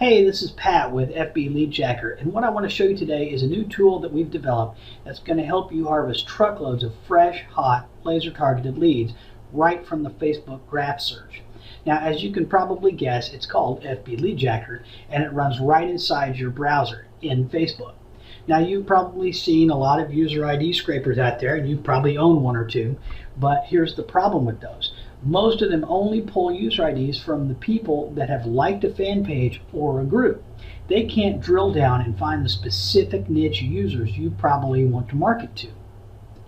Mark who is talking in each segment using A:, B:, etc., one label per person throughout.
A: Hey, this is Pat with FB LeadJacker, and what I want to show you today is a new tool that we've developed that's going to help you harvest truckloads of fresh, hot, laser-targeted leads right from the Facebook graph search. Now, as you can probably guess, it's called FB LeadJacker, and it runs right inside your browser in Facebook. Now, you've probably seen a lot of user ID scrapers out there, and you probably own one or two, but here's the problem with those. Most of them only pull user IDs from the people that have liked a fan page or a group. They can't drill down and find the specific niche users you probably want to market to.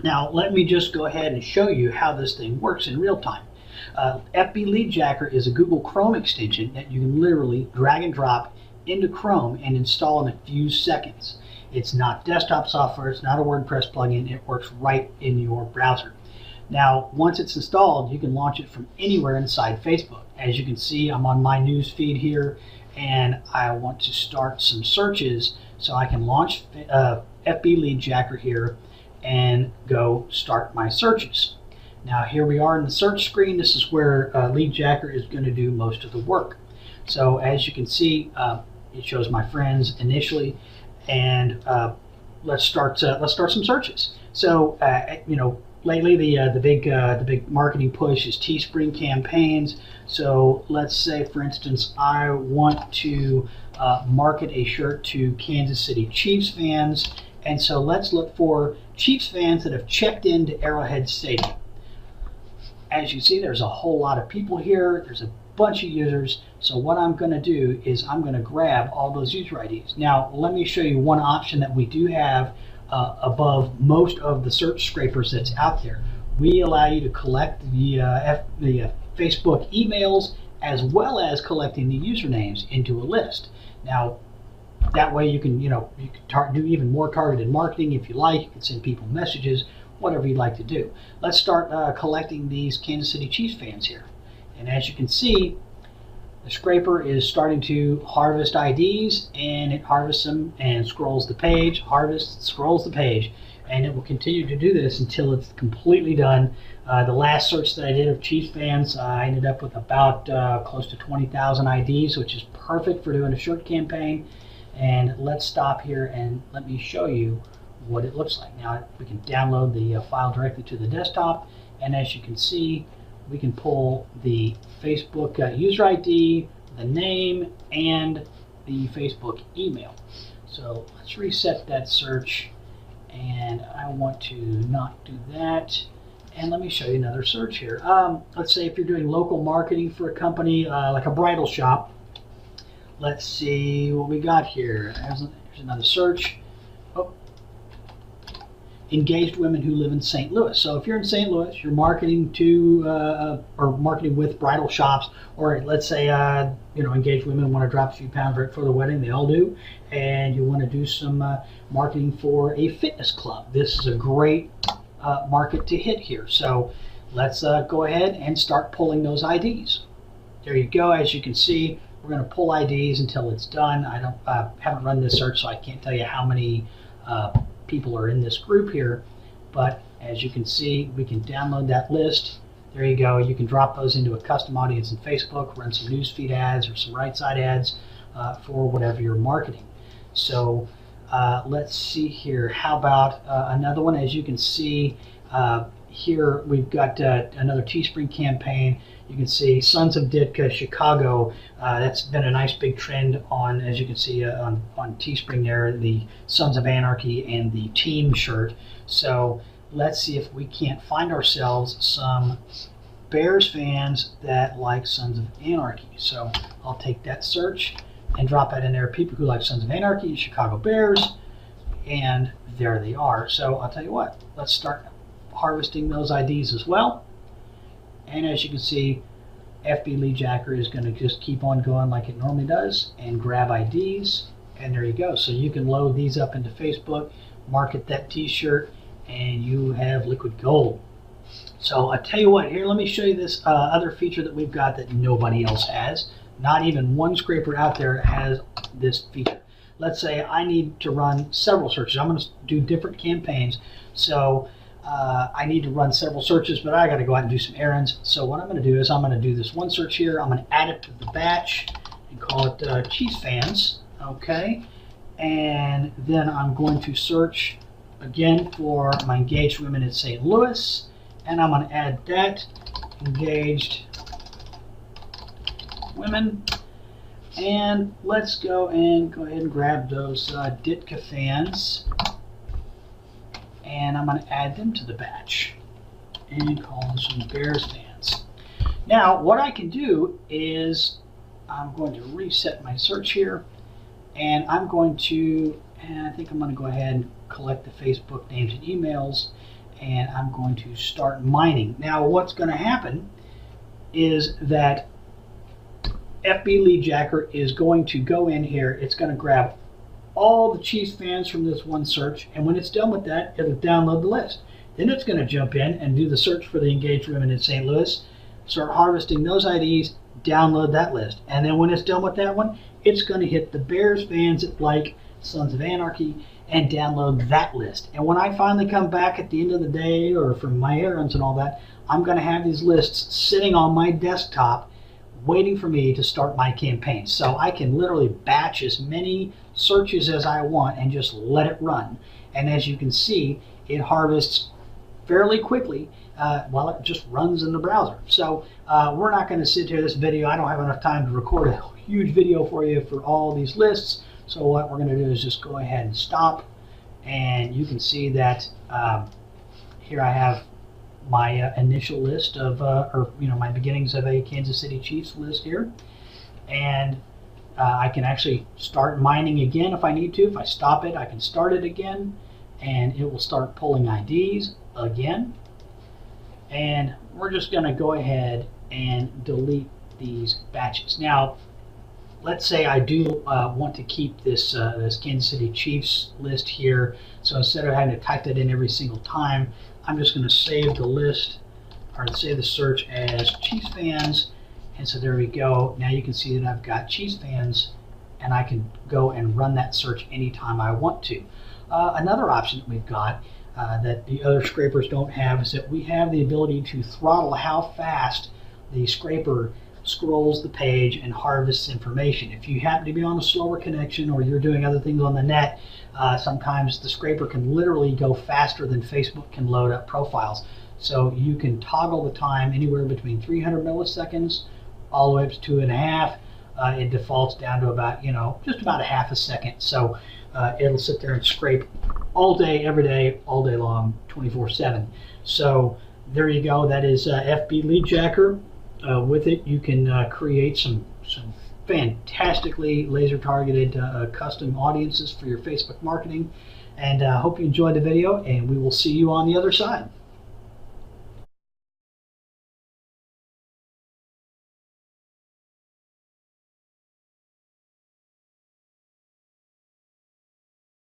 A: Now, let me just go ahead and show you how this thing works in real time. FB LeadJacker is a Google Chrome extension that you can literally drag and drop into Chrome and install in a few seconds. It's not desktop software, it's not a WordPress plugin, it works right in your browser. Now, once it's installed, you can launch it from anywhere inside Facebook. As you can see, I'm on my news feed here, and I want to start some searches, so I can launch FB LeadJacker here and go start my searches. Now, here we are in the search screen. This is where LeadJacker is going to do most of the work. So, as you can see, it shows my friends initially, and let's start some searches. So, lately, the big marketing push is Teespring campaigns. So let's say, for instance, I want to market a shirt to Kansas City Chiefs fans, and so let's look for Chiefs fans that have checked into Arrowhead Stadium. As you see, there's a whole lot of people here. There's a bunch of users. So what I'm going to do is I'm going to grab all those user IDs. Now, let me show you one option that we do have above most of the search scrapers that's out there. We allow you to collect the Facebook emails as well as collecting the usernames into a list. Now, that way you can do even more targeted marketing if you like. You can send people messages, whatever you'd like to do. Let's start collecting these Kansas City Chiefs fans here. And as you can see, the scraper is starting to harvest IDs, and it harvests them and scrolls the page, harvests, scrolls the page, and it will continue to do this until it's completely done. The last search that I did of Chiefs fans, I ended up with about close to 20,000 IDs, which is perfect for doing a shirt campaign. And let's stop here and let me show you what it looks like. Now, we can download the file directly to the desktop, and as you can see, we can pull the Facebook user ID, the name, and the Facebook email. So let's reset that search, and I want to not do that. And let me show you another search here. Let's say if you're doing local marketing for a company like a bridal shop. Let's see what we got here. Here's another search. Oh. Engaged women who live in St. Louis. So if you're in St. Louis, you're marketing to or marketing with bridal shops, or let's say engaged women want to drop a few pounds right for the wedding. They all do, and you want to do some marketing for a fitness club. This is a great market to hit here. So let's go ahead and start pulling those IDs. There you go. As you can see, we're going to pull IDs until it's done. I haven't run this search, so I can't tell you how many people are in this group here, but as you can see, we can download that list. There you go. You can drop those into a custom audience in Facebook, run some newsfeed ads or some right side ads for whatever you're marketing. So let's see here. How about another one? As you can see here, we've got another Teespring campaign. You can see Sons of Ditka, Chicago. That's been a nice big trend on, as you can see on Teespring there, the Sons of Anarchy and the team shirt. So let's see if we can't find ourselves some Bears fans that like Sons of Anarchy. So I'll take that search and drop that in there. People who like Sons of Anarchy, Chicago Bears, and there they are. So I'll tell you what, let's start harvesting those IDs as well. And as you can see, FB LeadJacker is going to just keep on going like it normally does and grab IDs, and there you go. So you can load these up into Facebook, market that t-shirt, and you have liquid gold. So I tell you what, here, let me show you this other feature that we've got that nobody else has. Not even one scraper out there has this feature. Let's say I need to run several searches. I'm going to do different campaigns. So I need to run several searches, but I got to go out and do some errands. So what I'm going to do is I'm going to do this one search here. I'm going to add it to the batch, and call it cheese fans, okay? And then I'm going to search again for my engaged women in St. Louis, and I'm going to add that, engaged women. And let's go ahead and grab those Ditka fans, and I'm going to add them to the batch and call this one Bears fans. Now what I can do is I'm going to reset my search here, and I'm going to, and I think I'm going to go ahead and collect the Facebook names and emails, and I'm going to start mining. Now what's going to happen is that FB LeadJacker is going to go in here, it's going to grab all the cheese fans from this one search, and when it's done with that, it'll download the list. Then it's going to jump in and do the search for the engaged women in St. Louis, start harvesting those IDs, download that list. And then when it's done with that one, it's going to hit the Bears fans that like Sons of Anarchy and download that list. And when I finally come back at the end of the day or from my errands and all that, I'm going to have these lists sitting on my desktop waiting for me to start my campaign. So I can literally batch as many searches as I want and just let it run. And as you can see, it harvests fairly quickly while it just runs in the browser. So we're not going to sit here this video. I don't have enough time to record a huge video for you for all these lists. So what we're going to do is just go ahead and stop. And you can see that here I have my initial list of, my beginnings of a Kansas City Chiefs list here. And I can actually start mining again if I need to. If I stop it, I can start it again, and it will start pulling IDs again. And we're just going to go ahead and delete these batches. Now, let's say I do want to keep this this Kansas City Chiefs list here. So instead of having to type that in every single time, I'm just going to save the list, or save the search as Chiefs fans. And so there we go. Now you can see that I've got Chiefs fans, and I can go and run that search anytime I want to. Another option that we've got that the other scrapers don't have is that we have the ability to throttle how fast the scraper scrolls the page and harvests information. If you happen to be on a slower connection or you're doing other things on the net, sometimes the scraper can literally go faster than Facebook can load up profiles. So you can toggle the time anywhere between 300 milliseconds all the way up to 2.5. It defaults down to about, just about a half a second. So it'll sit there and scrape all day, every day, all day long, 24/7. So there you go. That is FB LeadJacker. With it, you can create some fantastically laser targeted custom audiences for your Facebook marketing. And hope you enjoyed the video, and we will see you on the other side.